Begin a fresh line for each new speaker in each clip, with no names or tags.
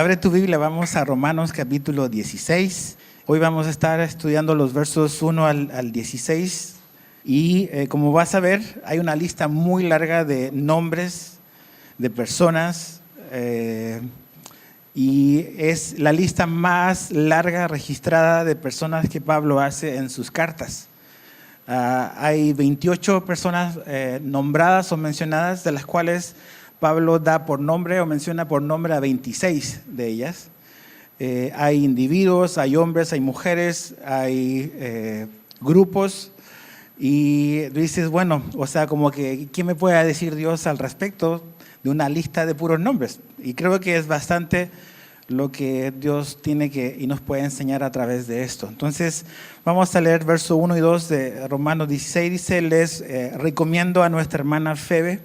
Abre tu Biblia, vamos a Romanos capítulo 16. Hoy vamos a estar estudiando los versos 1 al 16. Y como vas a ver, hay una lista muy larga de nombres de personas. Y es la lista más larga registrada de personas que Pablo hace en sus cartas. Hay 28 personas nombradas o mencionadas, de las cuales Pablo da por nombre o menciona por nombre a 26 de ellas. Hay individuos, hay hombres, hay mujeres, hay grupos. Y dices, bueno, o sea, como que, ¿qué me puede decir Dios al respecto de una lista de puros nombres? Y creo que es bastante lo que Dios tiene que y nos puede enseñar a través de esto. Entonces, vamos a leer verso 1 y 2 de Romanos 16. Dice, les recomiendo a nuestra hermana Febe,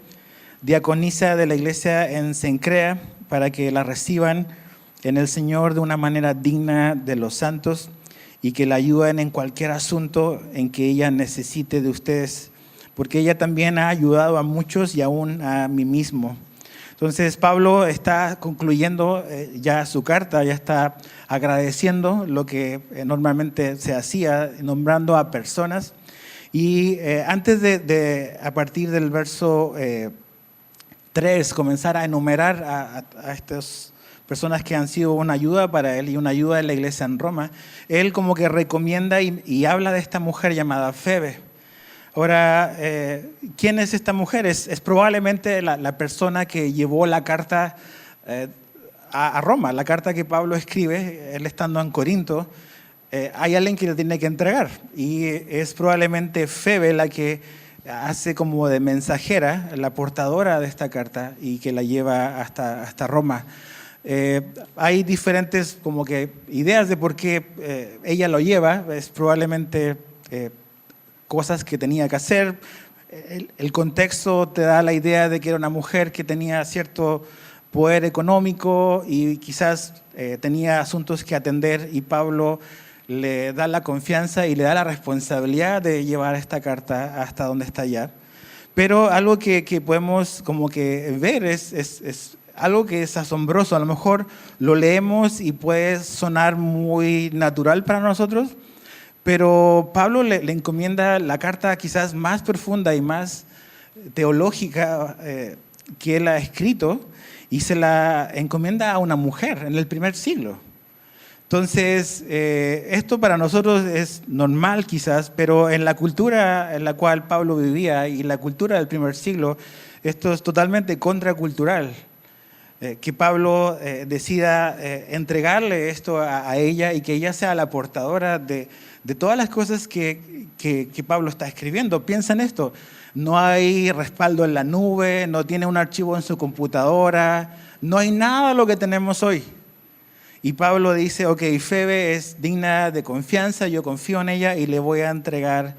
diaconisa de la iglesia en Cencrea, para que la reciban en el Señor de una manera digna de los santos y que la ayuden en cualquier asunto en que ella necesite de ustedes, porque ella también ha ayudado a muchos y aún a mí mismo. Entonces Pablo está concluyendo ya su carta, ya está agradeciendo lo que normalmente se hacía, nombrando a personas. Y antes de a partir del verso 3, comenzar a enumerar a estas personas que han sido una ayuda para él y una ayuda en la iglesia en Roma, él como que recomienda y habla de esta mujer llamada Febe. Ahora, ¿quién es esta mujer? Es probablemente la persona que llevó la carta a Roma, la carta que Pablo escribe, él estando en Corinto. Hay alguien que le tiene que entregar y es probablemente Febe la que hace como de mensajera, la portadora de esta carta y que la lleva hasta Roma. Hay diferentes como que ideas de por qué ella lo lleva, es probablemente cosas que tenía que hacer. El contexto te da la idea de que era una mujer que tenía cierto poder económico y quizás tenía asuntos que atender, y Pablo le da la confianza y le da la responsabilidad de llevar esta carta hasta donde está ya. Pero algo que podemos como que ver es algo que es asombroso. A lo mejor lo leemos y puede sonar muy natural para nosotros, pero Pablo le encomienda la carta quizás más profunda y más teológica que él ha escrito, y se la encomienda a una mujer en el primer siglo. Entonces, esto para nosotros es normal quizás, pero en la cultura en la cual Pablo vivía y la cultura del primer siglo, esto es totalmente contracultural. Que Pablo decida entregarle esto a ella y que ella sea la portadora de todas las cosas que Pablo está escribiendo. Piensa en esto, no hay respaldo en la nube, no tiene un archivo en su computadora, no hay nada de lo que tenemos hoy. Y Pablo dice, ok, Febe es digna de confianza, yo confío en ella y le voy a entregar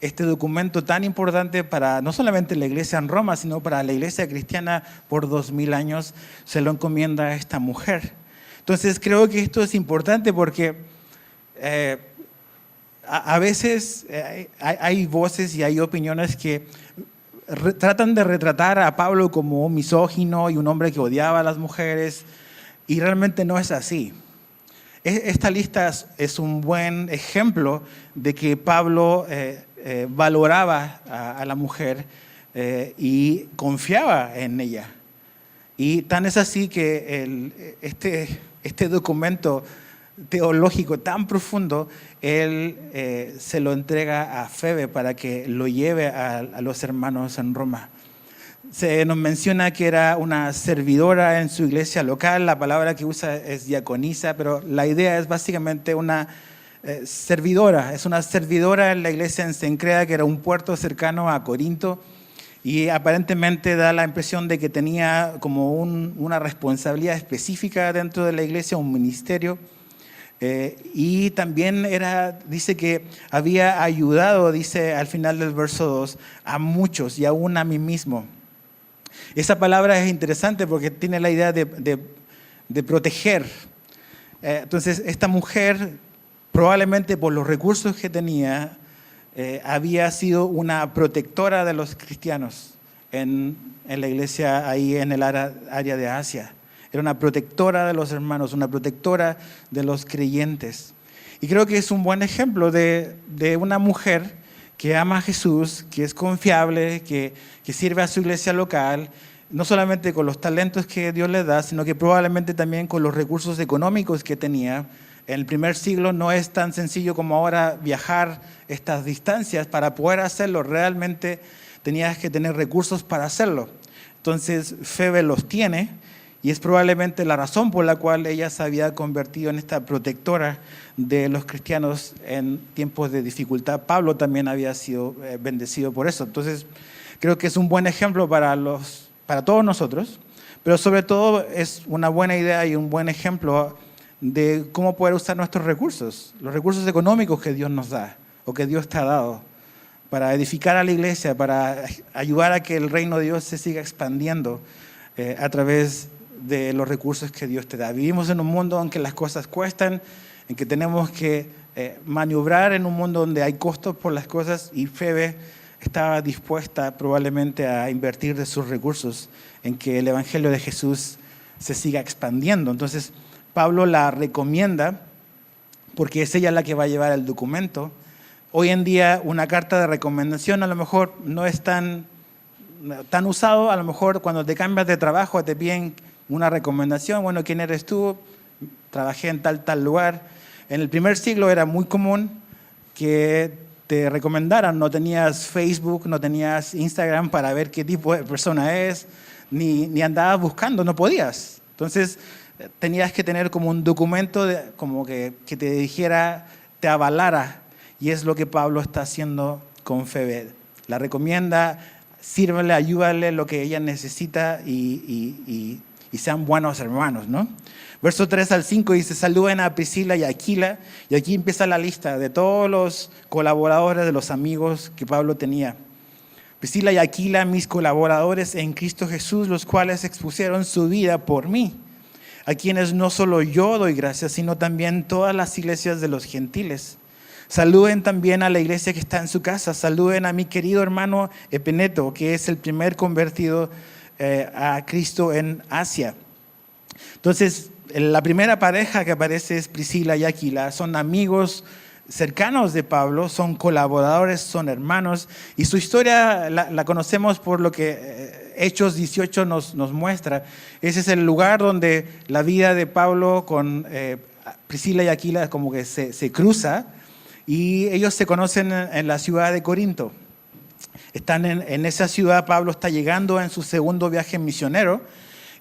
este documento tan importante para no solamente la iglesia en Roma, sino para la iglesia cristiana por 2000 años, se lo encomienda a esta mujer. Entonces creo que esto es importante porque a veces hay voces y hay opiniones que tratan de retratar a Pablo como un misógino y un hombre que odiaba a las mujeres, y realmente no es así. Esta lista es un buen ejemplo de que Pablo valoraba a la mujer y confiaba en ella. Y tan es así que este documento teológico tan profundo, él se lo entrega a Febe para que lo lleve a los hermanos en Roma. Se nos menciona que era una servidora en su iglesia local, la palabra que usa es diaconisa, pero la idea es básicamente una servidora, es una servidora en la iglesia en Cencrea, que era un puerto cercano a Corinto, y aparentemente da la impresión de que tenía como una responsabilidad específica dentro de la iglesia, un ministerio, y también dice que había ayudado, dice al final del verso 2, a muchos y aún a mí mismo. Esa palabra es interesante porque tiene la idea de proteger. Entonces, esta mujer, probablemente por los recursos que tenía, había sido una protectora de los cristianos en la iglesia ahí en el área de Asia. era una protectora de los hermanos, una protectora de los creyentes. Y creo que es un buen ejemplo de una mujer que ama a Jesús, que es confiable, que sirve a su iglesia local, no solamente con los talentos que Dios le da, sino que probablemente también con los recursos económicos que tenía. En el primer siglo no es tan sencillo como ahora viajar estas distancias. Para poder hacerlo, realmente tenías que tener recursos para hacerlo. Entonces, Febe los tiene y es probablemente la razón por la cual ella se había convertido en esta protectora de los cristianos en tiempos de dificultad. Pablo también había sido bendecido por eso. Entonces, creo que es un buen ejemplo para todos nosotros, pero sobre todo es una buena idea y un buen ejemplo de cómo poder usar nuestros recursos, los recursos económicos que Dios nos da o que Dios te ha dado para edificar a la iglesia, para ayudar a que el reino de Dios se siga expandiendo a través de los recursos que Dios te da. Vivimos en un mundo en que las cosas cuestan, en que tenemos que maniobrar en un mundo donde hay costos por las cosas, y Febe estaba dispuesta probablemente a invertir de sus recursos en que el evangelio de Jesús se siga expandiendo. Entonces, Pablo la recomienda porque es ella la que va a llevar el documento. Hoy en día una carta de recomendación a lo mejor no es tan usado. A lo mejor cuando te cambias de trabajo te piden una recomendación. Bueno, ¿quién eres tú? Trabajé en tal lugar. En el primer siglo era muy común que te recomendaran. No tenías Facebook, no tenías Instagram para ver qué tipo de persona es, ni andabas buscando, no podías. Entonces tenías que tener como un documento como que te dijera, te avalara, y es lo que Pablo está haciendo con Febe. La recomienda, sírvele, ayúdale lo que ella necesita y sean buenos hermanos, ¿no? Verso 3 al 5 dice: saluden a Priscila y a Aquila, y aquí empieza la lista de todos los colaboradores, de los amigos que Pablo tenía. Priscila y Aquila, mis colaboradores en Cristo Jesús, los cuales expusieron su vida por mí, a quienes no solo yo doy gracias, sino también todas las iglesias de los gentiles. Saluden también a la iglesia que está en su casa. Saluden a mi querido hermano Epeneto, que es el primer convertido a Cristo en Asia. Entonces, la primera pareja que aparece es Priscila y Aquila. Son amigos cercanos de Pablo, son colaboradores, son hermanos, y su historia la conocemos por lo que Hechos 18 nos muestra. Ese es el lugar donde la vida de Pablo con Priscila y Aquila como que se cruza, y ellos se conocen en la ciudad de Corinto. Están en esa ciudad. Pablo está llegando en su segundo viaje misionero,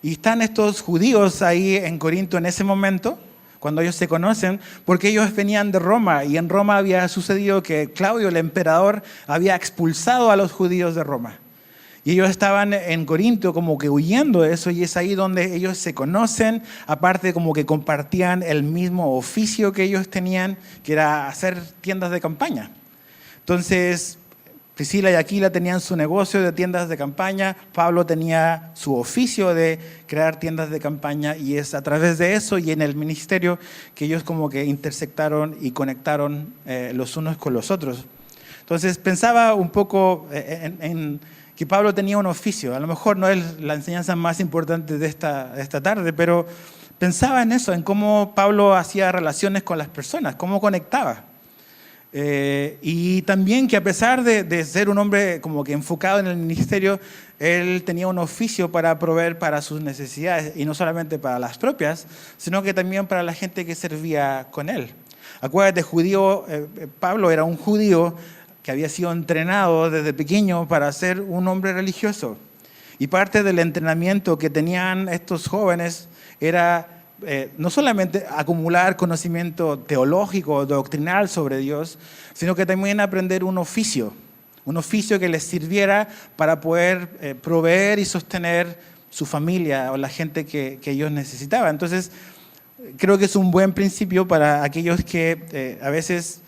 y están estos judíos ahí en Corinto en ese momento, cuando ellos se conocen, porque ellos venían de Roma, y en Roma había sucedido que Claudio, el emperador, había expulsado a los judíos de Roma. Y ellos estaban en Corinto como que huyendo de eso, y es ahí donde ellos se conocen. Aparte, como que compartían el mismo oficio que ellos tenían, que era hacer tiendas de campaña. Entonces, Priscila y Aquila tenían su negocio de tiendas de campaña, Pablo tenía su oficio de crear tiendas de campaña, y es a través de eso y en el ministerio que ellos como que intersectaron y conectaron los unos con los otros. Entonces pensaba un poco en que Pablo tenía un oficio. A lo mejor no es la enseñanza más importante de esta tarde, pero pensaba en eso, en cómo Pablo hacía relaciones con las personas, cómo conectaba. Y también que a pesar de ser un hombre como que enfocado en el ministerio, él tenía un oficio para proveer para sus necesidades, y no solamente para las propias, sino que también para la gente que servía con él. Acuérdate, Pablo era un judío que había sido entrenado desde pequeño para ser un hombre religioso, y parte del entrenamiento que tenían estos jóvenes era no solamente acumular conocimiento teológico, doctrinal sobre Dios, sino que también aprender un oficio que les sirviera para poder proveer y sostener su familia o la gente que ellos necesitaban. Entonces, creo que es un buen principio para aquellos que a veces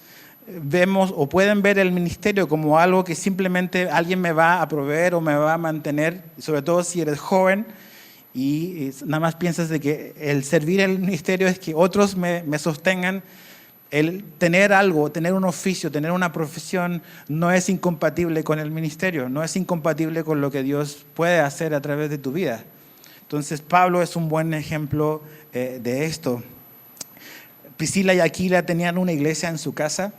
vemos o pueden ver el ministerio como algo que simplemente alguien me va a proveer o me va a mantener, sobre todo si eres joven y nada más piensas de que el servir en el ministerio es que otros me sostengan. El tener algo, tener un oficio, tener una profesión no es incompatible con el ministerio, no es incompatible con lo que Dios puede hacer a través de tu vida. Entonces Pablo es un buen ejemplo de esto. Priscila y Aquila tenían una iglesia en su casa,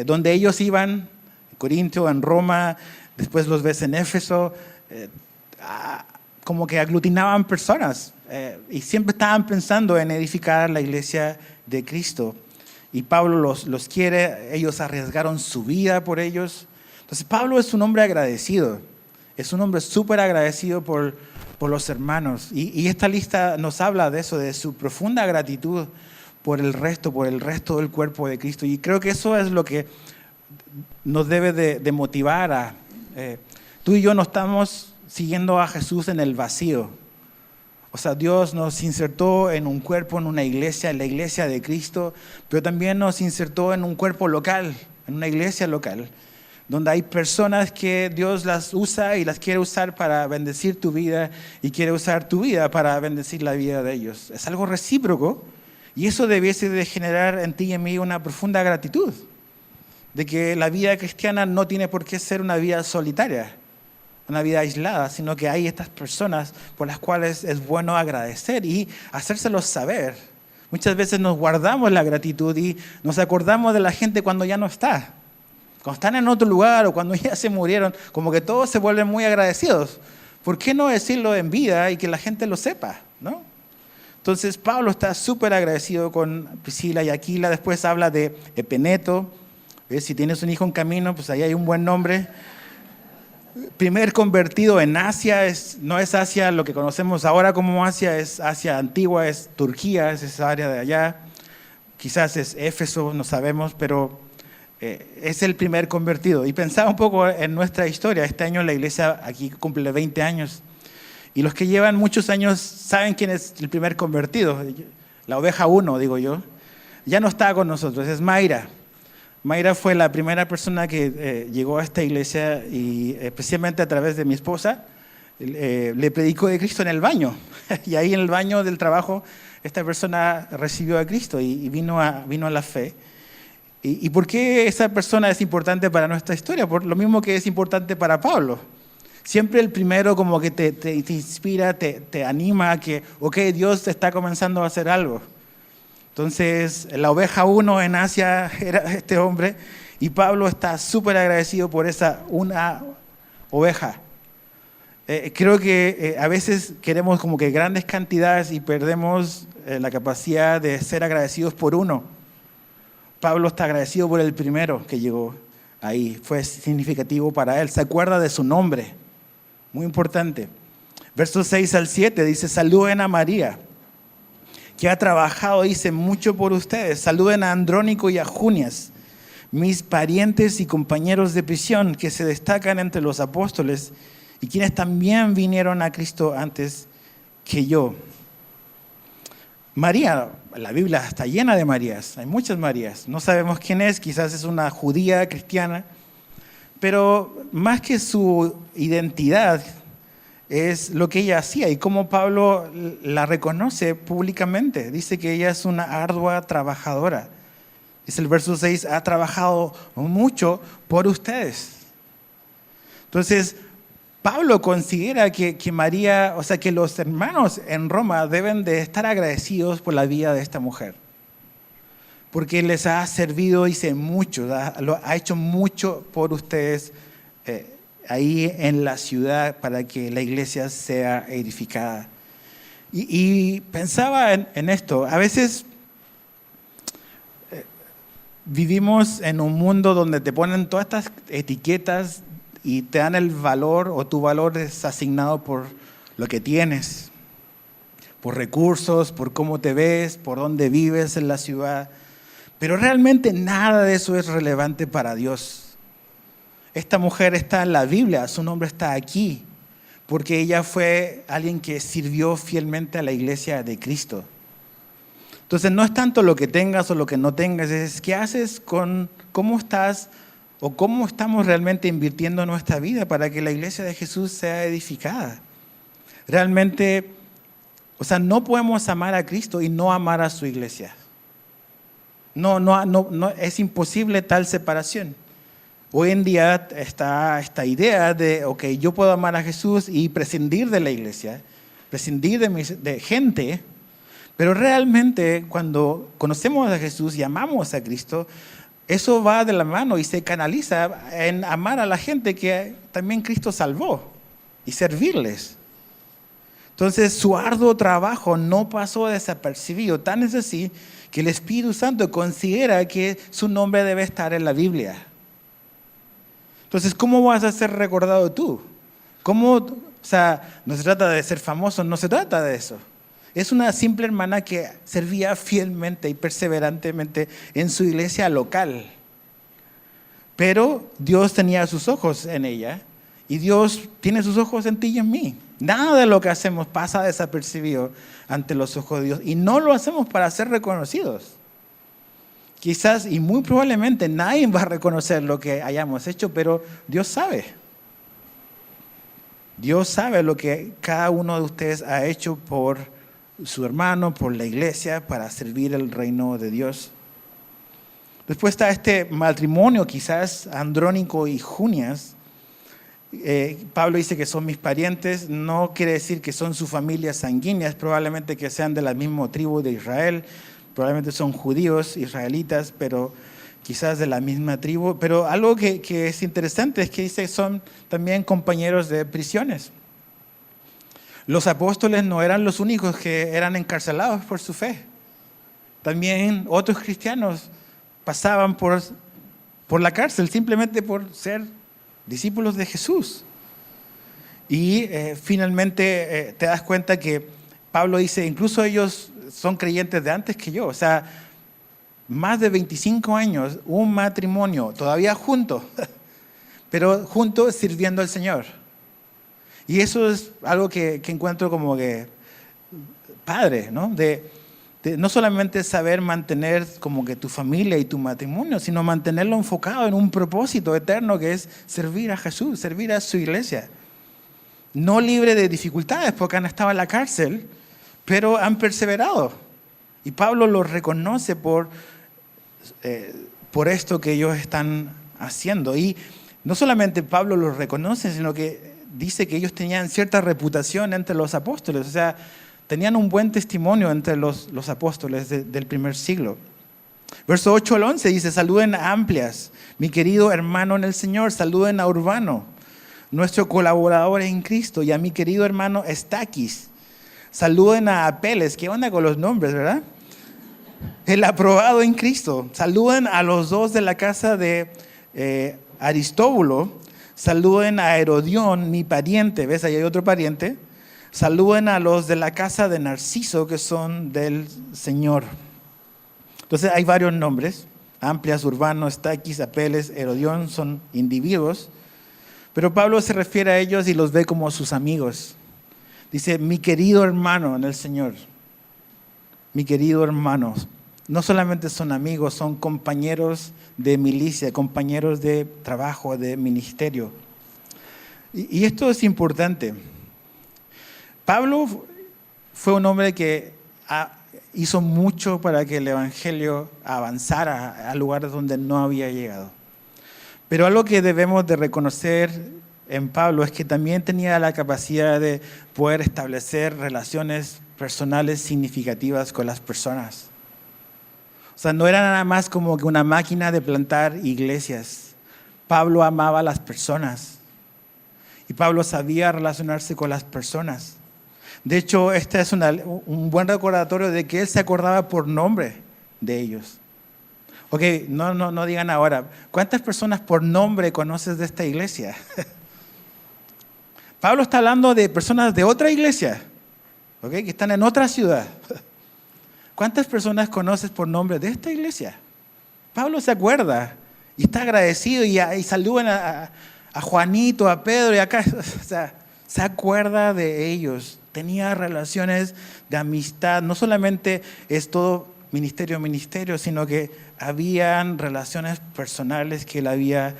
donde ellos iban, en Corinto, en Roma, después los ves en Éfeso, como que aglutinaban personas y siempre estaban pensando en edificar la iglesia de Cristo. Y Pablo los quiere, ellos arriesgaron su vida por ellos. Entonces Pablo es un hombre agradecido, es un hombre súper agradecido por los hermanos. Y esta lista nos habla de eso, de su profunda gratitud por el resto del cuerpo de Cristo. Y creo que eso es lo que nos debe de motivar tú y yo no estamos siguiendo a Jesús en el vacío. O sea, Dios nos insertó en un cuerpo, en una iglesia, en la iglesia de Cristo, pero también nos insertó en un cuerpo local, en una iglesia local, donde hay personas que Dios las usa y las quiere usar para bendecir tu vida y quiere usar tu vida para bendecir la vida de ellos. Es algo recíproco y eso debiese de generar en ti y en mí una profunda gratitud, de que la vida cristiana no tiene por qué ser una vida solitaria, una vida aislada, sino que hay estas personas por las cuales es bueno agradecer y hacérselos saber. Muchas veces nos guardamos la gratitud y nos acordamos de la gente cuando ya no está. Cuando están en otro lugar o cuando ya se murieron, como que todos se vuelven muy agradecidos. ¿Por qué no decirlo en vida y que la gente lo sepa, ¿no? Entonces Pablo está súper agradecido con Priscila y Aquila. Después habla de Epeneto. Si tienes un hijo en camino, pues ahí hay un buen nombre. Primer convertido en Asia, no es Asia lo que conocemos ahora como Asia, es Asia antigua, es Turquía, es esa área de allá. Quizás es Éfeso, no sabemos, pero es el primer convertido. Y pensaba un poco en nuestra historia. Este año la iglesia aquí cumple 20 años. Y los que llevan muchos años saben quién es el primer convertido. La oveja 1, digo yo. Ya no está con nosotros, es Mayra. Mayra fue la primera persona que llegó a esta iglesia y especialmente a través de mi esposa, le predicó de Cristo en el baño. Y ahí en el baño del trabajo esta persona recibió a Cristo y vino a la fe. ¿Y por qué esa persona es importante para nuestra historia? Por lo mismo que es importante para Pablo. Siempre el primero como que te inspira, te anima a que, ok, Dios está comenzando a hacer algo. Entonces, la oveja 1 en Asia era este hombre y Pablo está súper agradecido por esa una oveja. Creo que a veces queremos como que grandes cantidades y perdemos la capacidad de ser agradecidos por uno. Pablo está agradecido por el primero que llegó ahí. Fue significativo para él. Se acuerda de su nombre. Muy importante. Versos 6 al 7 dice, saluden a María, que ha trabajado, dice, mucho por ustedes. Saluden a Andrónico y a Junias, mis parientes y compañeros de prisión, que se destacan entre los apóstoles y quienes también vinieron a Cristo antes que yo. María, la Biblia está llena de Marías, hay muchas Marías. No sabemos quién es, quizás es una judía cristiana, pero más que su identidad, es lo que ella hacía y cómo Pablo la reconoce públicamente. Dice que ella es una ardua trabajadora. Dice el verso 6, ha trabajado mucho por ustedes. Entonces, Pablo considera que María, o sea, que los hermanos en Roma deben de estar agradecidos por la vida de esta mujer. Porque les ha servido, dice, mucho, ha hecho mucho por ustedes ahí en la ciudad para que la iglesia sea edificada. Y pensaba en esto. A veces vivimos en un mundo donde te ponen todas estas etiquetas y te dan el valor, o tu valor es asignado por lo que tienes, por recursos, por cómo te ves, por dónde vives en la ciudad. Pero realmente nada de eso es relevante para Dios. Esta mujer está en la Biblia, su nombre está aquí, porque ella fue alguien que sirvió fielmente a la iglesia de Cristo. Entonces no es tanto lo que tengas o lo que no tengas, es qué haces con cómo estás o cómo estamos realmente invirtiendo nuestra vida para que la iglesia de Jesús sea edificada. Realmente, o sea, no podemos amar a Cristo y no amar a su iglesia. No, es imposible tal separación. Hoy en día está esta idea de, ok, yo puedo amar a Jesús y prescindir de la iglesia, prescindir de gente, pero realmente cuando conocemos a Jesús y amamos a Cristo, eso va de la mano y se canaliza en amar a la gente que también Cristo salvó y servirles. Entonces su arduo trabajo no pasó desapercibido, tan es así que el Espíritu Santo considera que su nombre debe estar en la Biblia. Entonces, ¿cómo vas a ser recordado tú? No se trata de ser famoso, no se trata de eso. Es una simple hermana que servía fielmente y perseverantemente en su iglesia local. Pero Dios tenía sus ojos en ella y Dios tiene sus ojos en ti y en mí. Nada de lo que hacemos pasa desapercibido ante los ojos de Dios y no lo hacemos para ser reconocidos. Quizás y muy probablemente nadie va a reconocer lo que hayamos hecho, pero Dios sabe. Dios sabe lo que cada uno de ustedes ha hecho por su hermano, por la iglesia, para servir el reino de Dios. Después está este matrimonio, quizás Andrónico y Junias. Pablo dice que son mis parientes, no quiere decir que son su familia sanguínea, probablemente que sean de la misma tribu de Israel, probablemente son judíos, israelitas, pero quizás de la misma tribu. Pero algo que es interesante es que dice que son también compañeros de prisiones. Los apóstoles no eran los únicos que eran encarcelados por su fe. También otros cristianos pasaban por la cárcel simplemente por ser discípulos de Jesús. Y finalmente te das cuenta que Pablo dice, incluso ellos son creyentes de antes que yo. O sea, más de 25 años, un matrimonio, todavía juntos, pero juntos sirviendo al Señor. Y eso es algo que encuentro como que padre, ¿no? De no solamente saber mantener como que tu familia y tu matrimonio, sino mantenerlo enfocado en un propósito eterno que es servir a Jesús, servir a su iglesia. No libre de dificultades porque han estado en la cárcel, pero han perseverado. Y Pablo los reconoce por esto que ellos están haciendo. Y no solamente Pablo los reconoce, sino que dice que ellos tenían cierta reputación entre los apóstoles. O sea, tenían un buen testimonio entre los apóstoles del primer siglo. Verso 8 al 11 dice, saluden a Amplias, mi querido hermano en el Señor, saluden a Urbano, nuestro colaborador en Cristo, y a mi querido hermano Estaquis. Saluden a Apeles, ¿qué onda con los nombres, verdad? El aprobado en Cristo. Saluden a los dos de la casa de Aristóbulo. Saluden a Herodión, mi pariente. ¿Ves? Ahí hay otro pariente. Saluden a los de la casa de Narciso, que son del Señor. Entonces hay varios nombres. Amplias, Urbano, Estaquis, Apeles, Herodión son individuos. Pero Pablo se refiere a ellos y los ve como sus amigos. Dice, mi querido hermano en el Señor. Mi querido hermano. No solamente son amigos, son compañeros de milicia, compañeros de trabajo, de ministerio. Y esto es importante. Pablo fue un hombre que hizo mucho para que el evangelio avanzara a lugares donde no había llegado. Pero algo que debemos de reconocer en Pablo es que también tenía la capacidad de poder establecer relaciones personales significativas con las personas. O sea, no era nada más como que una máquina de plantar iglesias. Pablo amaba a las personas y Pablo sabía relacionarse con las personas. De hecho, este es un buen recordatorio de que él se acordaba por nombre de ellos. Ok, no digan ahora, ¿cuántas personas por nombre conoces de esta iglesia? Pablo está hablando de personas de otra iglesia, okay, que están en otra ciudad. ¿Cuántas personas conoces por nombre de esta iglesia? Pablo se acuerda y está agradecido y saludan a Juanito, a Pedro y acá. O sea, se acuerda de ellos. Tenía relaciones de amistad. No solamente es todo ministerio, sino que habían relaciones personales que él había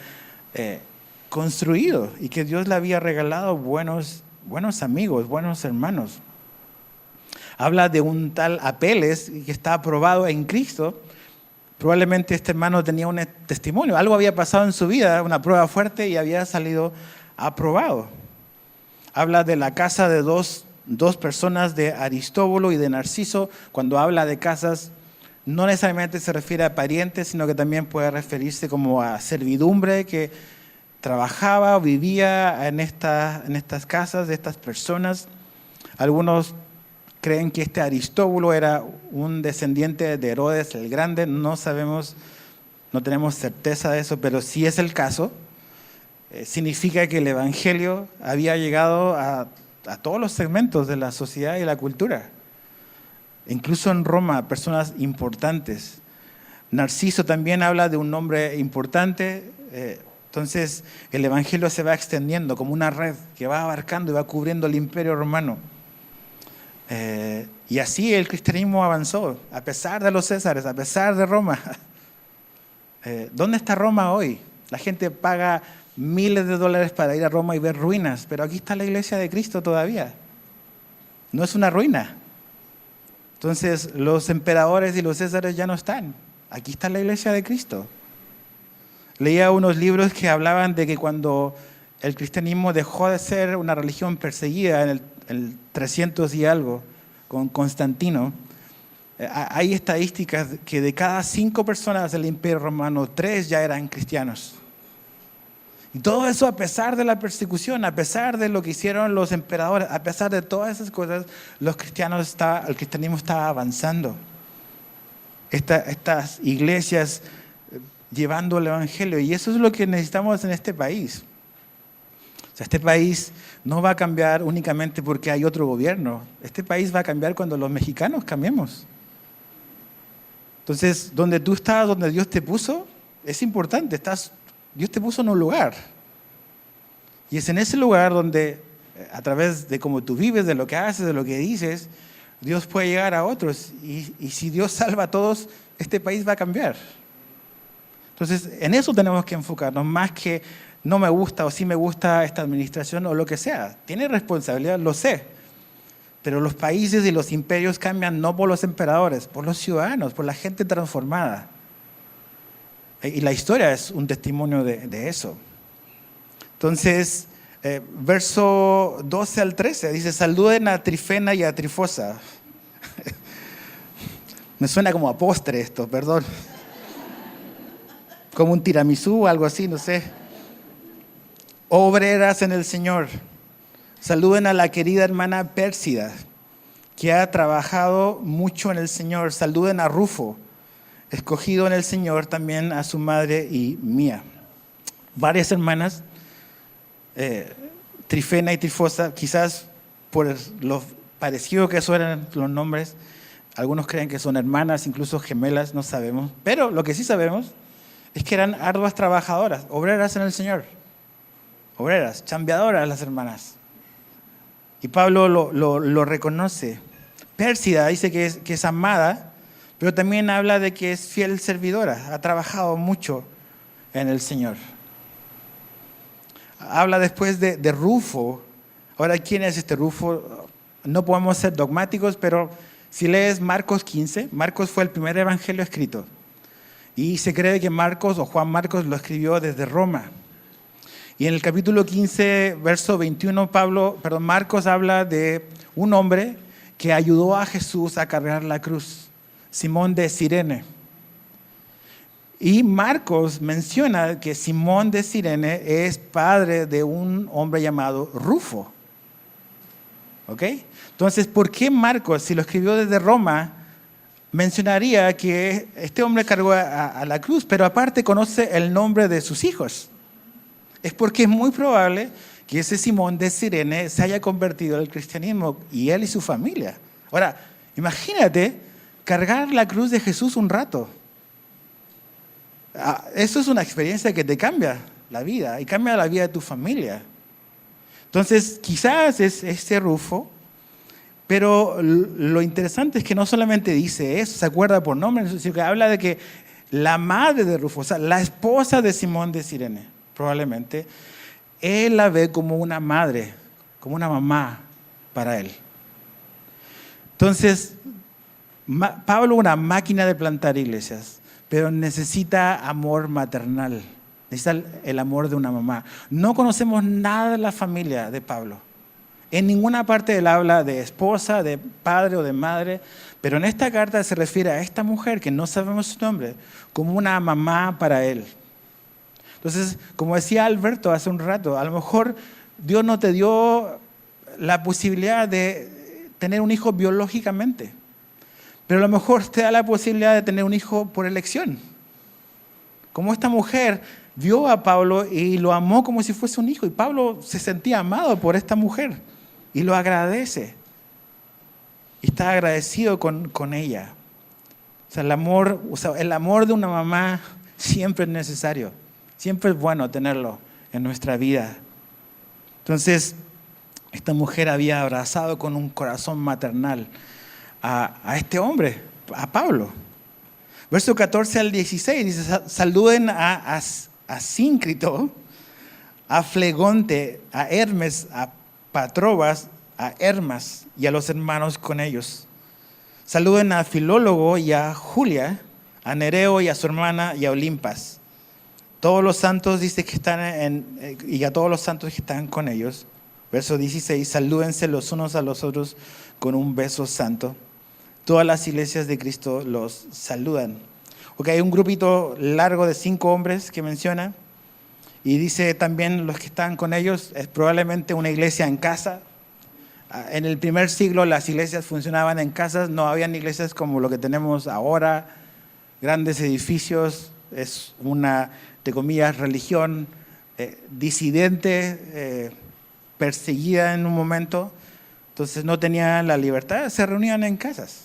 construido y que Dios le había regalado buenos amigos, buenos hermanos. Habla de un tal Apeles que está aprobado en Cristo. Probablemente este hermano tenía un testimonio. Algo había pasado en su vida, una prueba fuerte y había salido aprobado. Habla de la casa de dos dos personas de Aristóbulo y de Narciso. Cuando habla de casas, no necesariamente se refiere a parientes, sino que también puede referirse como a servidumbre que trabajaba o vivía en estas casas de estas personas. Algunos creen que este Aristóbulo era un descendiente de Herodes el Grande. No sabemos, no tenemos certeza de eso, pero si es el caso, significa que el Evangelio había llegado a todos los segmentos de la sociedad y la cultura. Incluso en Roma, personas importantes. Narciso también habla de un nombre importante. Entonces, el Evangelio se va extendiendo como una red que va abarcando y va cubriendo el Imperio Romano. Y así el cristianismo avanzó, a pesar de los Césares, a pesar de Roma. ¿Dónde está Roma hoy? La gente paga miles de dólares para ir a Roma y ver ruinas, pero aquí está la iglesia de Cristo todavía. No es una ruina. Entonces, los emperadores y los Césares ya no están. Aquí está la iglesia de Cristo. Leía unos libros que hablaban de que cuando el cristianismo dejó de ser una religión perseguida en el 300 y algo, con Constantino, hay estadísticas que de cada 5 personas del Imperio Romano, 3 ya eran cristianos. Y todo eso a pesar de la persecución, a pesar de lo que hicieron los emperadores, a pesar de todas esas cosas, el cristianismo estaba avanzando. Estas iglesias llevando el Evangelio, y eso es lo que necesitamos en este país. O sea, este país no va a cambiar únicamente porque hay otro gobierno. Este país va a cambiar cuando los mexicanos cambiemos. Entonces, donde tú estás, donde Dios te puso, es importante. Dios te puso en un lugar. Y es en ese lugar donde, a través de cómo tú vives, de lo que haces, de lo que dices, Dios puede llegar a otros. Y si Dios salva a todos, este país va a cambiar. Entonces, en eso tenemos que enfocarnos, más que no me gusta o sí me gusta esta administración o lo que sea. Tiene responsabilidad, lo sé. Pero los países y los imperios cambian no por los emperadores, por los ciudadanos, por la gente transformada. Y la historia es un testimonio de eso. Entonces, verso 12 al 13, dice, saluden a Trifena y a Trifosa. Me suena como a postre esto, perdón. Como un tiramisú o algo así, no sé. Obreras en el Señor. Saluden a la querida hermana Pérsida, que ha trabajado mucho en el Señor. Saluden a Rufo, escogido en el Señor, también a su madre y mía. Varias hermanas, Trifena y Trifosa, quizás por lo parecido que suenan los nombres, algunos creen que son hermanas, incluso gemelas, no sabemos. Pero lo que sí sabemos es que eran arduas trabajadoras, obreras en el Señor. Obreras, chambeadoras las hermanas. Y Pablo lo reconoce. Pérsida dice que es amada, pero también habla de que es fiel servidora, ha trabajado mucho en el Señor. Habla después de Rufo. Ahora, ¿quién es este Rufo? No podemos ser dogmáticos, pero si lees Marcos 15, Marcos fue el primer evangelio escrito. Y se cree que Marcos o Juan Marcos lo escribió desde Roma. Y en el capítulo 15, verso 21, Marcos habla de un hombre que ayudó a Jesús a cargar la cruz, Simón de Cirene. Y Marcos menciona que Simón de Cirene es padre de un hombre llamado Rufo. ¿Ok? Entonces, ¿por qué Marcos, si lo escribió desde Roma, mencionaría que este hombre cargó a la cruz, pero aparte conoce el nombre de sus hijos? Es porque es muy probable que ese Simón de Cirene se haya convertido al cristianismo, y él y su familia. Ahora, imagínate cargar la cruz de Jesús un rato. Eso es una experiencia que te cambia la vida y cambia la vida de tu familia. Entonces, quizás es este Rufo, pero lo interesante es que no solamente dice eso, se acuerda por nombre, sino que habla de que la madre de Rufo, o sea, la esposa de Simón de Cirene, probablemente, él la ve como una madre, como una mamá para él. Entonces, Pablo es una máquina de plantar iglesias, pero necesita amor maternal, necesita el amor de una mamá. No conocemos nada de la familia de Pablo. En ninguna parte él habla de esposa, de padre o de madre, pero en esta carta se refiere a esta mujer, que no sabemos su nombre, como una mamá para él. Entonces, como decía Alberto hace un rato, a lo mejor Dios no te dio la posibilidad de tener un hijo biológicamente, pero a lo mejor te da la posibilidad de tener un hijo por elección. Como esta mujer vio a Pablo y lo amó como si fuese un hijo, y Pablo se sentía amado por esta mujer y lo agradece. Y está agradecido con ella. O sea, el amor de una mamá siempre es necesario. Siempre es bueno tenerlo en nuestra vida. Entonces, esta mujer había abrazado con un corazón maternal a este hombre, a Pablo. Verso 14 al 16 dice, saluden a Síncrito, a Flegonte, a Hermes, a Patrobas, a Hermas y a los hermanos con ellos. Saluden a Filólogo y a Julia, a Nereo y a su hermana y a Olimpas. Todos los santos dice que están y a todos los santos que están con ellos. Verso 16, salúdense los unos a los otros con un beso santo. Todas las iglesias de Cristo los saludan. Ok, hay un grupito largo de 5 hombres que menciona. Y dice también los que están con ellos, es probablemente una iglesia en casa. En el primer siglo las iglesias funcionaban en casas, no habían iglesias como lo que tenemos ahora, grandes edificios, es una, de comillas, religión disidente, perseguida en un momento, entonces no tenían la libertad, se reunían en casas.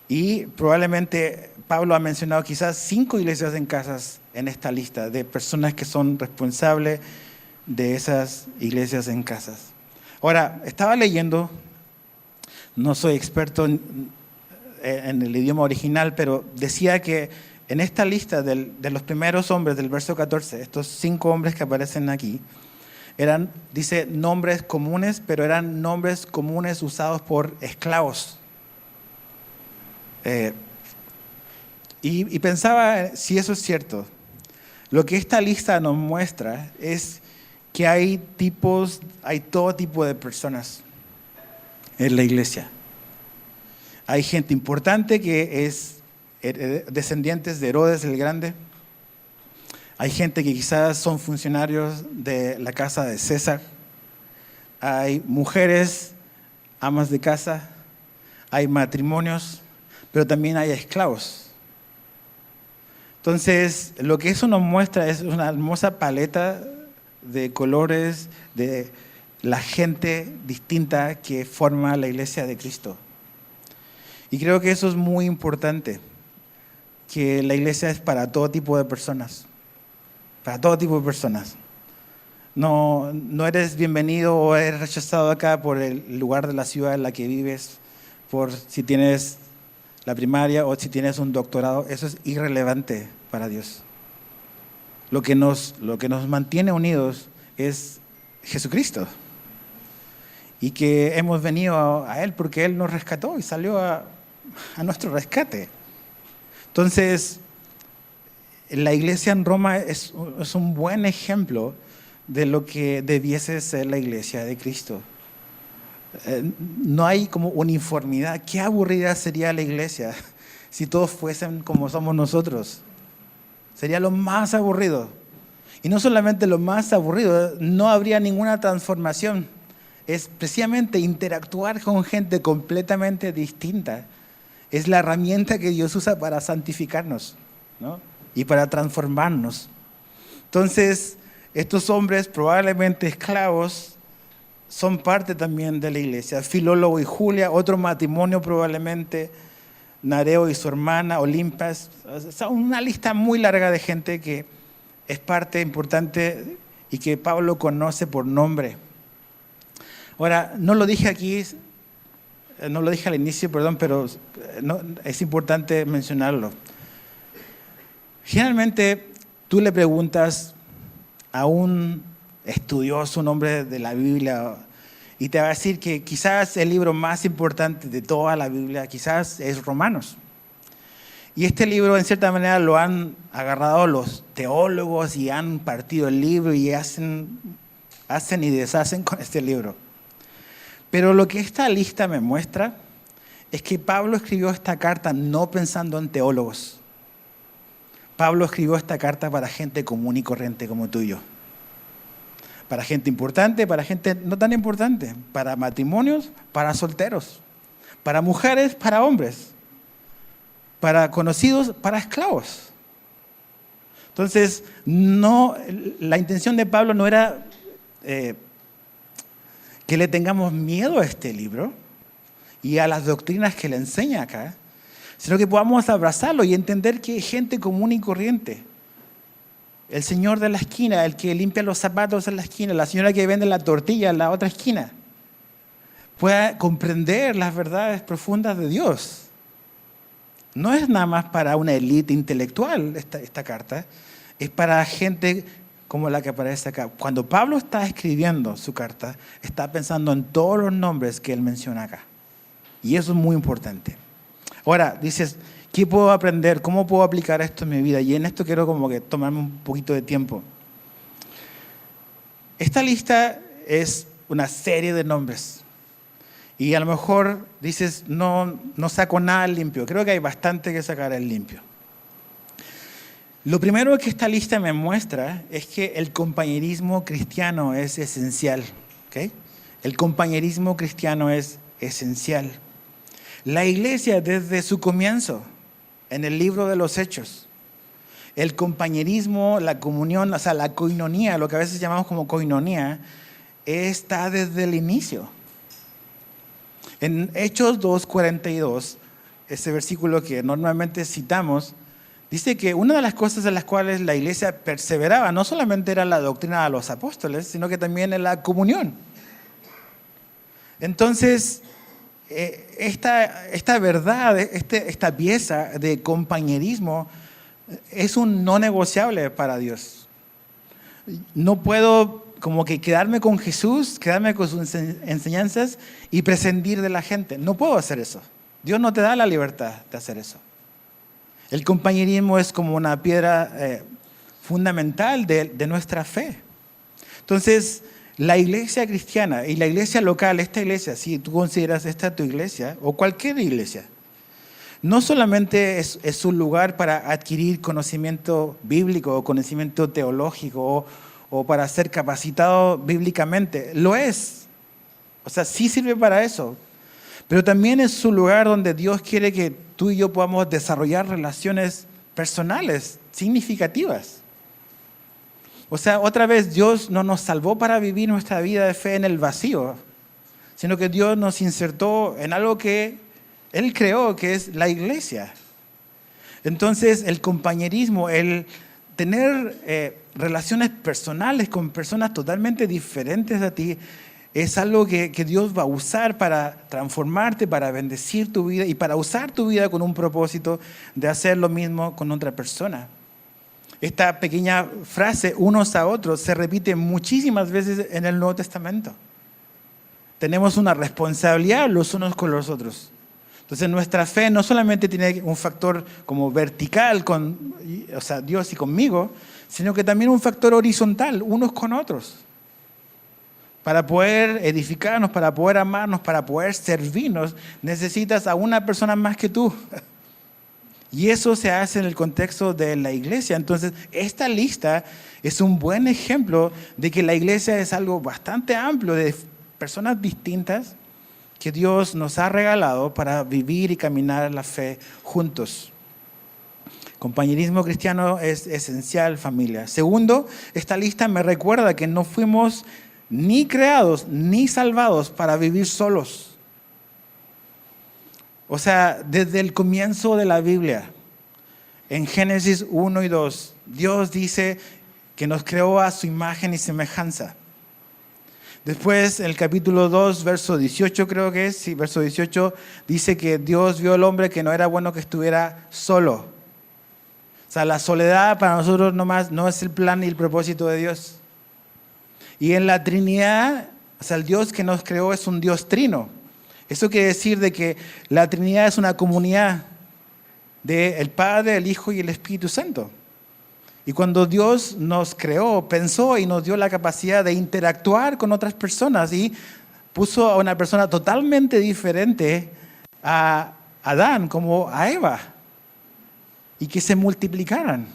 Y probablemente Pablo ha mencionado quizás 5 iglesias en casas en esta lista de personas que son responsables de esas iglesias en casas. Ahora, estaba leyendo, no soy experto en el idioma original, pero decía que en esta lista de los primeros hombres del verso 14, estos 5 hombres que aparecen aquí, eran, dice, nombres comunes, pero eran nombres comunes usados por esclavos. Y pensaba si eso es cierto. Lo que esta lista nos muestra es que hay todo tipo de personas en la iglesia. Hay gente importante que es descendientes de Herodes el Grande. Hay gente que quizás son funcionarios de la casa de César. Hay mujeres, amas de casa. Hay matrimonios, pero también hay esclavos. Entonces, lo que eso nos muestra es una hermosa paleta de colores de la gente distinta que forma la iglesia de Cristo. Y creo que eso es muy importante, que la iglesia es para todo tipo de personas. Para todo tipo de personas. No eres bienvenido o eres rechazado acá por el lugar de la ciudad en la que vives, por si tienes la primaria o si tienes un doctorado. Eso es irrelevante para Dios. Lo que nos mantiene unidos es Jesucristo. Y que hemos venido a Él porque Él nos rescató y salió a nuestro rescate. Entonces, la iglesia en Roma es un buen ejemplo de lo que debiese ser la iglesia de Cristo. No hay como uniformidad. Qué aburrida sería la iglesia si todos fuesen como somos nosotros. Sería lo más aburrido. Y no solamente lo más aburrido, no habría ninguna transformación. Es precisamente interactuar con gente completamente distinta. Es la herramienta que Dios usa para santificarnos, ¿no? Y para transformarnos. Entonces, estos hombres, probablemente esclavos, son parte también de la iglesia. Filólogo y Julia, otro matrimonio probablemente, Nereo y su hermana, Olimpas. O sea, una lista muy larga de gente que es parte importante y que Pablo conoce por nombre. Ahora, no lo dije aquí, no lo dije al inicio, perdón, pero es importante mencionarlo. Generalmente tú le preguntas a un estudioso, un hombre de la Biblia, y te va a decir que quizás el libro más importante de toda la Biblia, quizás es Romanos. Y este libro, en cierta manera, lo han agarrado los teólogos y han partido el libro y hacen y deshacen con este libro. Pero lo que esta lista me muestra es que Pablo escribió esta carta no pensando en teólogos. Pablo escribió esta carta para gente común y corriente como tú y yo. Para gente importante, para gente no tan importante. Para matrimonios, para solteros. Para mujeres, para hombres. Para conocidos, para esclavos. Entonces, la intención de Pablo no era que le tengamos miedo a este libro y a las doctrinas que le enseña acá, sino que podamos abrazarlo y entender que es gente común y corriente. El señor de la esquina, el que limpia los zapatos en la esquina, la señora que vende la tortilla en la otra esquina, pueda comprender las verdades profundas de Dios. No es nada más para una élite intelectual esta carta, es para gente como la que aparece acá. Cuando Pablo está escribiendo su carta, está pensando en todos los nombres que él menciona acá. Y eso es muy importante. Ahora, dices, ¿qué puedo aprender? ¿Cómo puedo aplicar esto en mi vida? Y en esto quiero como que tomarme un poquito de tiempo. Esta lista es una serie de nombres. Y a lo mejor dices, no saco nada limpio. Creo que hay bastante que sacar en limpio. Lo primero que esta lista me muestra es que el compañerismo cristiano es esencial. ¿Okay? El compañerismo cristiano es esencial. La iglesia desde su comienzo, en el libro de los Hechos, el compañerismo, la comunión, o sea, la koinonía, lo que a veces llamamos como koinonía, está desde el inicio. En Hechos 2:42, ese versículo que normalmente citamos, dice que una de las cosas en las cuales la iglesia perseveraba no solamente era la doctrina de los apóstoles, sino que también en la comunión. Entonces, esta verdad, esta pieza de compañerismo es un no negociable para Dios. No puedo como que quedarme con Jesús, quedarme con sus enseñanzas y prescindir de la gente. No puedo hacer eso. Dios no te da la libertad de hacer eso. El compañerismo es como una piedra fundamental de nuestra fe. Entonces, la iglesia cristiana y la iglesia local, esta iglesia, si tú consideras esta tu iglesia o cualquier iglesia, no solamente es un lugar para adquirir conocimiento bíblico o conocimiento teológico o para ser capacitado bíblicamente, lo es. O sea, sí sirve para eso. Pero también es un lugar donde Dios quiere que tú y yo podamos desarrollar relaciones personales significativas. O sea, otra vez, Dios no nos salvó para vivir nuestra vida de fe en el vacío, sino que Dios nos insertó en algo que Él creó, que es la iglesia. Entonces, el compañerismo, el tener relaciones personales con personas totalmente diferentes a ti, es algo que Dios va a usar para transformarte, para bendecir tu vida y para usar tu vida con un propósito de hacer lo mismo con otra persona. Esta pequeña frase, unos a otros, se repite muchísimas veces en el Nuevo Testamento. Tenemos una responsabilidad los unos con los otros. Entonces nuestra fe no solamente tiene un factor como vertical con Dios y conmigo, sino que también un factor horizontal, unos con otros. Para poder edificarnos, para poder amarnos, para poder servirnos, necesitas a una persona más que tú. Y eso se hace en el contexto de la iglesia. Entonces, esta lista es un buen ejemplo de que la iglesia es algo bastante amplio de personas distintas que Dios nos ha regalado para vivir y caminar la fe juntos. Compañerismo cristiano es esencial, familia. Segundo, esta lista me recuerda que no fuimos ni creados ni salvados para vivir solos. O sea, desde el comienzo de la Biblia, en Génesis 1 y 2, Dios dice que nos creó a su imagen y semejanza. Después, en el capítulo 2, verso 18 creo que es, sí, verso 18, dice que Dios vio al hombre que no era bueno que estuviera solo. O sea, la soledad para nosotros no es el plan y el propósito de Dios. Y en la Trinidad, o sea, el Dios que nos creó es un Dios trino. Eso quiere decir de que la Trinidad es una comunidad del Padre, el Hijo y el Espíritu Santo. Y cuando Dios nos creó, pensó y nos dio la capacidad de interactuar con otras personas y puso a una persona totalmente diferente a Adán como a Eva y que se multiplicaran.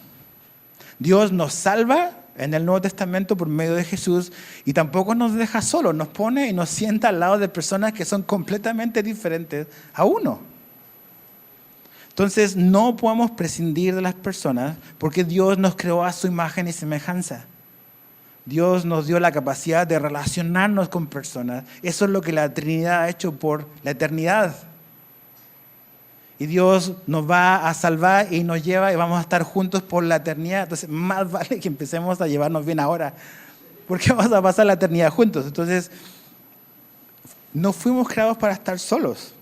Dios nos salva en el Nuevo Testamento por medio de Jesús y tampoco nos deja solos, nos pone y nos sienta al lado de personas que son completamente diferentes a uno. Entonces no podemos prescindir de las personas porque Dios nos creó a su imagen y semejanza. Dios nos dio la capacidad de relacionarnos con personas. Eso es lo que la Trinidad ha hecho por la eternidad. Y Dios nos va a salvar y nos lleva y vamos a estar juntos por la eternidad. Entonces, más vale que empecemos a llevarnos bien ahora, porque vamos a pasar la eternidad juntos. Entonces, no fuimos creados para estar solos.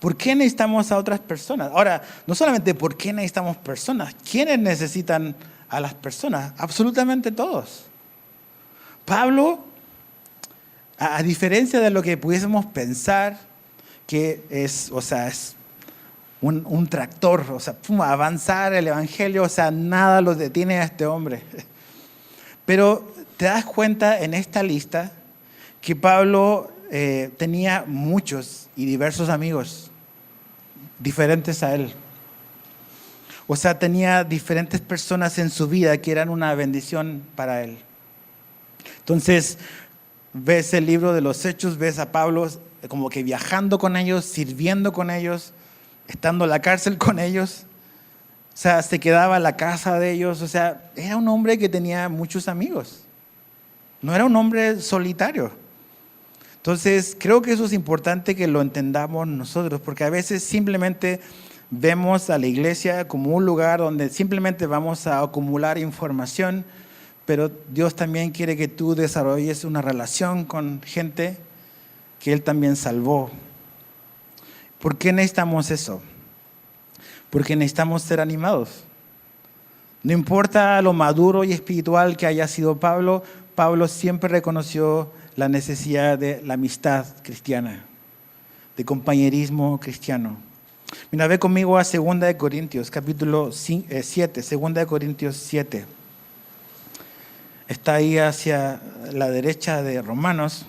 ¿Por qué necesitamos a otras personas? Ahora, no solamente por qué necesitamos personas, ¿quiénes necesitan a las personas? Absolutamente todos. Pablo, a diferencia de lo que pudiésemos pensar, que es un tractor, avanzar el evangelio, nada lo detiene a este hombre. Pero te das cuenta en esta lista que Pablo tenía muchos y diversos amigos diferentes a él. Tenía diferentes personas en su vida que eran una bendición para él. Entonces, ves el libro de los Hechos, ves a Pablo como que viajando con ellos, sirviendo con ellos, estando en la cárcel con ellos. Se quedaba en la casa de ellos. Era un hombre que tenía muchos amigos. No era un hombre solitario. Entonces, creo que eso es importante que lo entendamos nosotros, porque a veces simplemente vemos a la iglesia como un lugar donde simplemente vamos a acumular información, pero Dios también quiere que tú desarrolles una relación con gente que Él también salvó. ¿Por qué necesitamos eso? Porque necesitamos ser animados. No importa lo maduro y espiritual que haya sido Pablo, Pablo siempre reconoció la necesidad de la amistad cristiana, de compañerismo cristiano. Mira, ve conmigo a 2 Corintios, capítulo 7, 2 Corintios 7. Está ahí hacia la derecha de Romanos,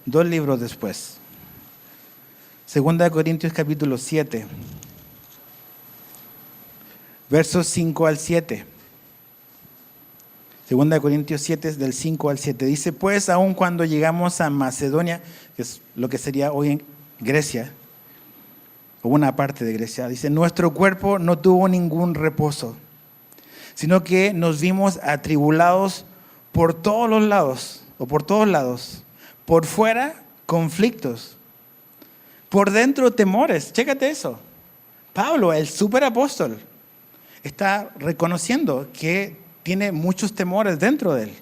2 libros después. 2 Corintios capítulo 7, versos 5 al 7. 2 Corintios 7, del 5 al 7. Dice, pues aun cuando llegamos a Macedonia, que es lo que sería hoy en Grecia, o una parte de Grecia, dice, nuestro cuerpo no tuvo ningún reposo, sino que nos vimos atribulados por todos los lados, o por todos lados. Por fuera, conflictos. Por dentro, temores. Chécate eso. Pablo, el superapóstol, está reconociendo que tiene muchos temores dentro de él.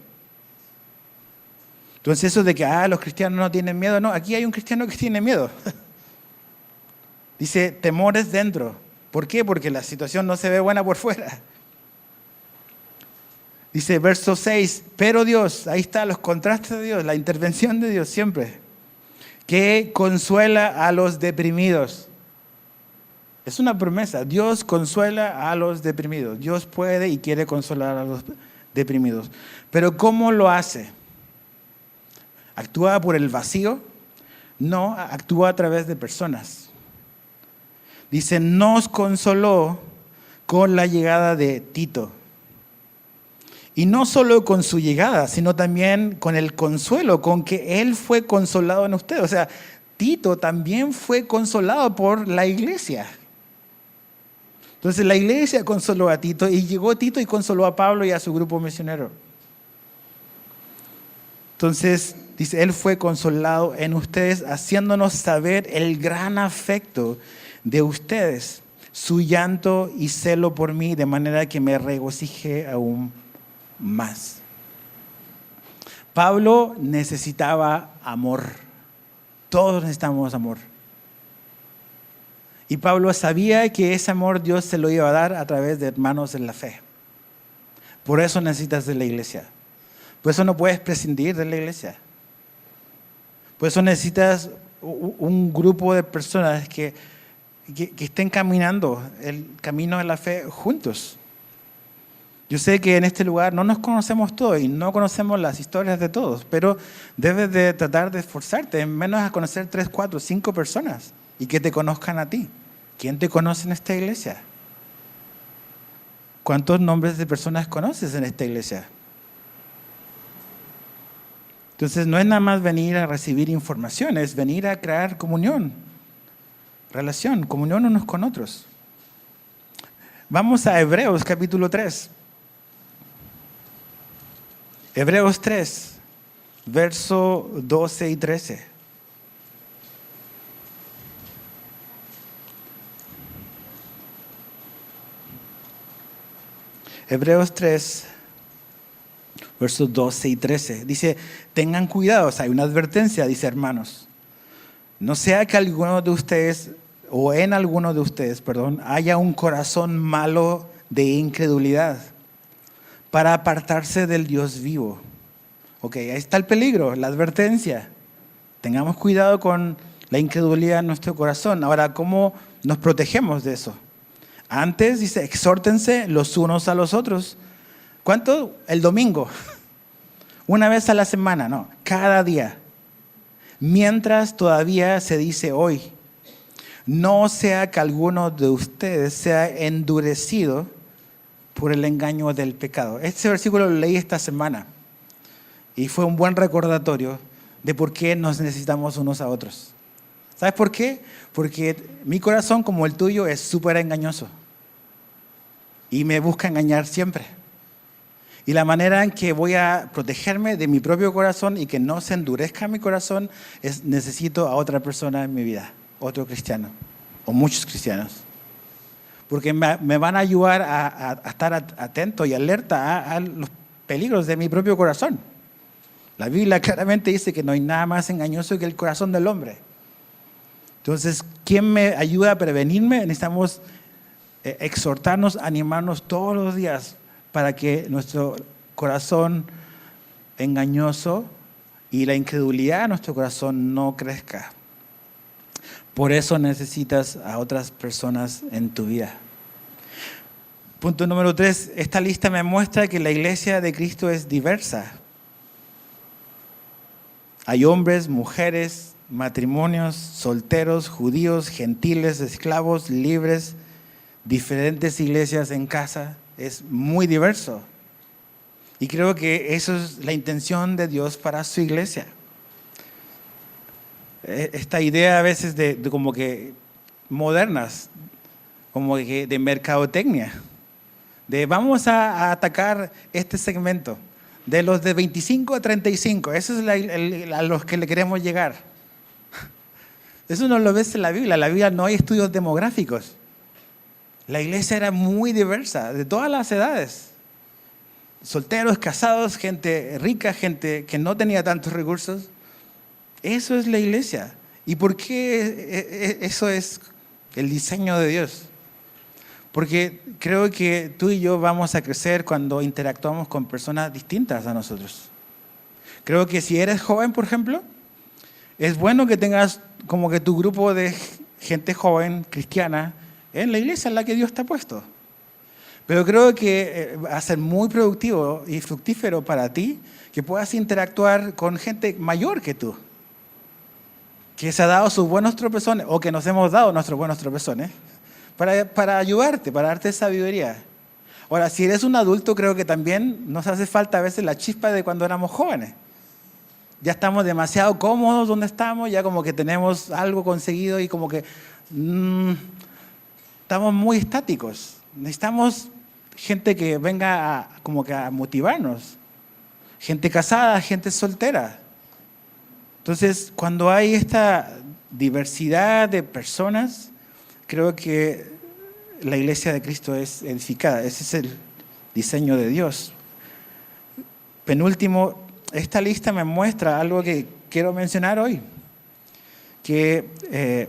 Entonces eso de que los cristianos no tienen miedo, no, aquí hay un cristiano que tiene miedo. Dice temores dentro. ¿Por qué? Porque la situación no se ve buena por fuera. Dice verso 6, pero Dios, ahí está los contrastes de Dios, la intervención de Dios siempre, que consuela a los deprimidos. Es una promesa, Dios consuela a los deprimidos. Dios puede y quiere consolar a los deprimidos. Pero ¿cómo lo hace? ¿Actúa por el vacío? No, actúa a través de personas. Dice, nos consoló con la llegada de Tito. Y no solo con su llegada, sino también con el consuelo, con que él fue consolado en ustedes. Tito también fue consolado por la iglesia. Entonces la iglesia consoló a Tito y llegó Tito y consoló a Pablo y a su grupo misionero. Entonces, dice, él fue consolado en ustedes, haciéndonos saber el gran afecto de ustedes, su llanto y celo por mí, de manera que me regocijé aún más. Pablo necesitaba amor. Todos necesitamos amor. Y Pablo sabía que ese amor Dios se lo iba a dar a través de hermanos en la fe. Por eso necesitas de la iglesia. Por eso no puedes prescindir de la iglesia. Por eso necesitas un grupo de personas que estén caminando el camino de la fe juntos. Yo sé que en este lugar no nos conocemos todos y no conocemos las historias de todos, pero debes de tratar de esforzarte, en menos a conocer 3, 4, 5 personas y que te conozcan a ti. ¿Quién te conoce en esta iglesia? ¿Cuántos nombres de personas conoces en esta iglesia? Entonces no es nada más venir a recibir información, es venir a crear comunión, relación, comunión unos con otros. Vamos a Hebreos capítulo 3. Hebreos 3, verso 12 y 13. Hebreos 3, versos 12 y 13. Dice, tengan cuidado, hay una advertencia, dice hermanos. No sea que alguno de ustedes, o en alguno de ustedes, haya un corazón malo de incredulidad para apartarse del Dios vivo. Ok, ahí está el peligro, la advertencia. Tengamos cuidado con la incredulidad en nuestro corazón. Ahora, ¿cómo nos protegemos de eso? Antes dice, exhórtense los unos a los otros. ¿Cuánto? El domingo. Una vez a la semana, no, cada día. Mientras todavía se dice hoy. No sea que alguno de ustedes sea endurecido por el engaño del pecado. Este versículo lo leí esta semana y fue un buen recordatorio de por qué nos necesitamos unos a otros. ¿Sabes por qué? Porque mi corazón, como el tuyo, es súper engañoso y me busca engañar siempre. Y la manera en que voy a protegerme de mi propio corazón y que no se endurezca mi corazón es necesito a otra persona en mi vida, otro cristiano o muchos cristianos. Porque me van a ayudar a estar atento y alerta a los peligros de mi propio corazón. La Biblia claramente dice que no hay nada más engañoso que el corazón del hombre. Entonces, ¿quién me ayuda a prevenirme? Necesitamos exhortarnos, animarnos todos los días para que nuestro corazón engañoso y la incredulidad de nuestro corazón no crezca. Por eso necesitas a otras personas en tu vida. Punto número 3. Esta lista me muestra que la iglesia de Cristo es diversa. Hay hombres, mujeres, matrimonios, solteros, judíos, gentiles, esclavos, libres, diferentes iglesias en casa. Es muy diverso. Y creo que eso es la intención de Dios para su iglesia. Esta idea a veces de como que modernas, como que de mercadotecnia, de vamos a atacar este segmento, de los de 25 a 35, eso es a los que le queremos llegar. Eso no lo ves en la Biblia. En la Biblia no hay estudios demográficos. La iglesia era muy diversa, de todas las edades. Solteros, casados, gente rica, gente que no tenía tantos recursos. Eso es la iglesia. ¿Y por qué eso es el diseño de Dios? Porque creo que tú y yo vamos a crecer cuando interactuamos con personas distintas a nosotros. Creo que si eres joven, por ejemplo, es bueno que tengas como que tu grupo de gente joven, cristiana, en la iglesia en la que Dios te ha puesto. Pero creo que va a ser muy productivo y fructífero para ti que puedas interactuar con gente mayor que tú, que se ha dado sus buenos tropezones o que nos hemos dado nuestros buenos tropezones para ayudarte, para darte sabiduría. Ahora, si eres un adulto, creo que también nos hace falta a veces la chispa de cuando éramos jóvenes. Ya estamos demasiado cómodos donde estamos, ya como que tenemos algo conseguido y como que estamos muy estáticos. Necesitamos gente que venga como que a motivarnos. Gente casada, gente soltera. Entonces, cuando hay esta diversidad de personas, creo que la iglesia de Cristo es edificada. Ese es el diseño de Dios. Penúltimo, esta lista me muestra algo que quiero mencionar hoy. Que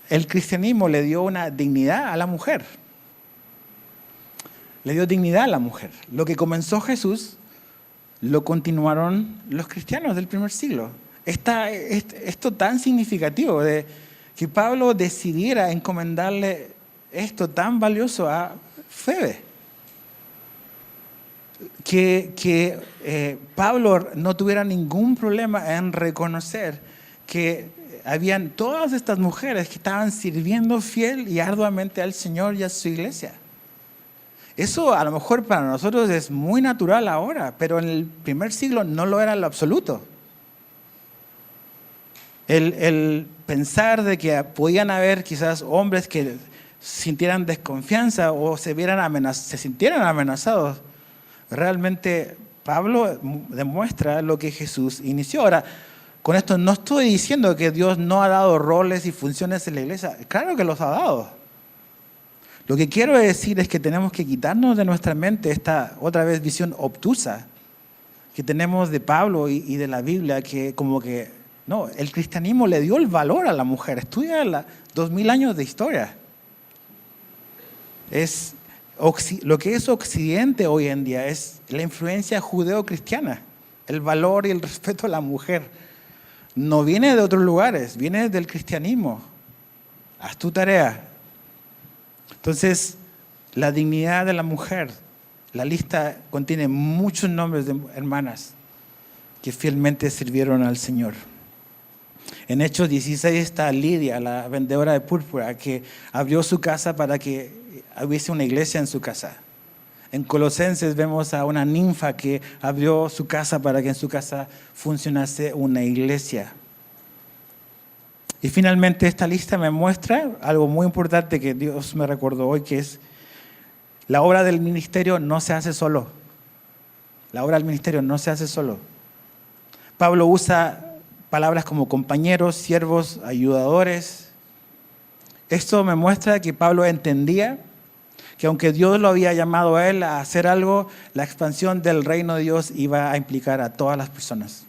el cristianismo le dio una dignidad a la mujer. Le dio dignidad a la mujer. Lo que comenzó Jesús, lo continuaron los cristianos del primer siglo. Esto tan significativo de que Pablo decidiera encomendarle esto tan valioso a Febe. Que Pablo no tuviera ningún problema en reconocer que habían todas estas mujeres que estaban sirviendo fiel y arduamente al Señor y a su iglesia. Eso a lo mejor para nosotros es muy natural ahora, pero en el primer siglo no lo era en lo absoluto. El pensar de que podían haber quizás hombres que sintieran desconfianza o se sintieran amenazados, realmente Pablo demuestra lo que Jesús inició. Ahora, con esto no estoy diciendo que Dios no ha dado roles y funciones en la iglesia. Claro que los ha dado. Lo que quiero decir es que tenemos que quitarnos de nuestra mente esta otra vez visión obtusa que tenemos de Pablo y de la Biblia, que como que no, el cristianismo le dio el valor a la mujer. Estudia 2000 años de historia. Lo que es Occidente hoy en día es la influencia judeo-cristiana. El valor y el respeto a la mujer no viene de otros lugares, viene del cristianismo. Haz tu tarea. Entonces, la dignidad de la mujer, la lista contiene muchos nombres de hermanas que fielmente sirvieron al Señor. En Hechos 16 está Lidia, la vendedora de púrpura, que abrió su casa para que hubiese una iglesia en su casa. En Colosenses vemos a una ninfa que abrió su casa para que en su casa funcionase una iglesia. Y finalmente esta lista me muestra algo muy importante que Dios me recordó hoy, que es la obra del ministerio no se hace solo. La obra del ministerio no se hace solo. Pablo usa palabras como compañeros, siervos, ayudadores. Esto me muestra que Pablo entendía que aunque Dios lo había llamado a él a hacer algo, la expansión del reino de Dios iba a implicar a todas las personas.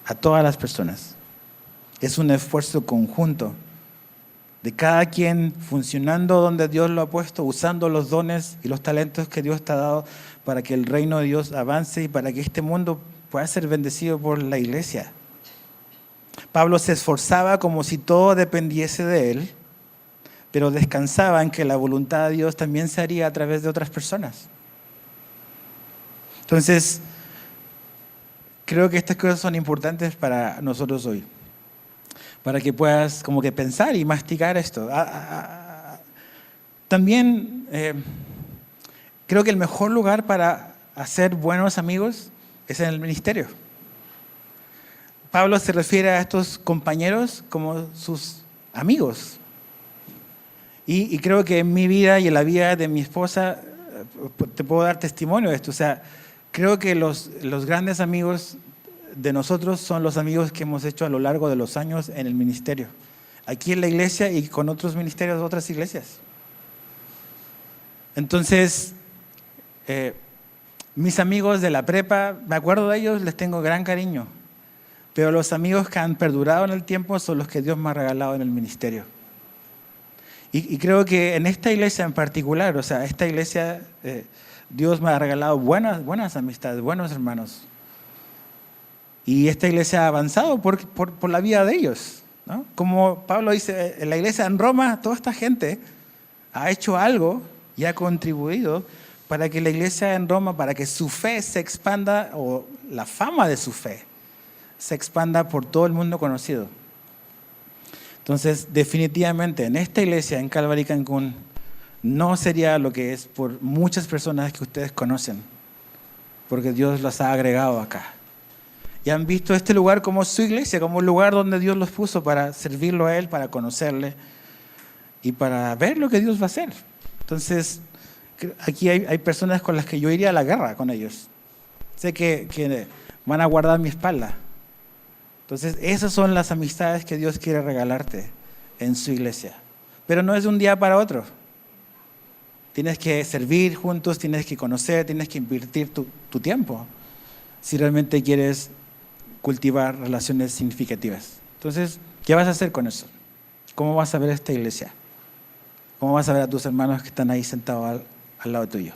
A todas las personas. Es un esfuerzo conjunto de cada quien funcionando donde Dios lo ha puesto, usando los dones y los talentos que Dios te ha dado para que el reino de Dios avance y para que este mundo pueda ser bendecido por la iglesia. Pablo se esforzaba como si todo dependiese de él, pero descansaba en que la voluntad de Dios también se haría a través de otras personas. Entonces, creo que estas cosas son importantes para nosotros hoy, para que puedas como que pensar y masticar esto. También creo que el mejor lugar para hacer buenos amigos es en el ministerio. Pablo se refiere a estos compañeros como sus amigos. Y creo que en mi vida y en la vida de mi esposa te puedo dar testimonio de esto. O sea, creo que los grandes amigos de nosotros son los amigos que hemos hecho a lo largo de los años en el ministerio. Aquí en la iglesia y con otros ministerios de otras iglesias. Entonces, mis amigos de la prepa, me acuerdo de ellos, les tengo gran cariño. Pero los amigos que han perdurado en el tiempo son los que Dios me ha regalado en el ministerio. Y creo que en esta iglesia en particular, o sea, esta iglesia, Dios me ha regalado buenas amistades, buenos hermanos. Y esta iglesia ha avanzado por la vida de ellos, ¿no? Como Pablo dice, en la iglesia en Roma, toda esta gente ha hecho algo y ha contribuido para que la iglesia en Roma, para que su fe se expanda, o la fama de su fe se expanda por todo el mundo conocido. Entonces, definitivamente, en esta iglesia, en Calvary Cancún, no sería lo que es por muchas personas que ustedes conocen, porque Dios los ha agregado acá. Y han visto este lugar como su iglesia, como un lugar donde Dios los puso para servirlo a Él, para conocerle y para ver lo que Dios va a hacer. Entonces, aquí hay personas con las que yo iría a la guerra con ellos. Sé que van a guardar mi espalda. Entonces, esas son las amistades que Dios quiere regalarte en su iglesia. Pero no es de un día para otro. Tienes que servir juntos, tienes que conocer, tienes que invertir tu tiempo si realmente quieres cultivar relaciones significativas. Entonces, ¿qué vas a hacer con eso? ¿Cómo vas a ver esta iglesia? ¿Cómo vas a ver a tus hermanos que están ahí sentados al lado tuyo?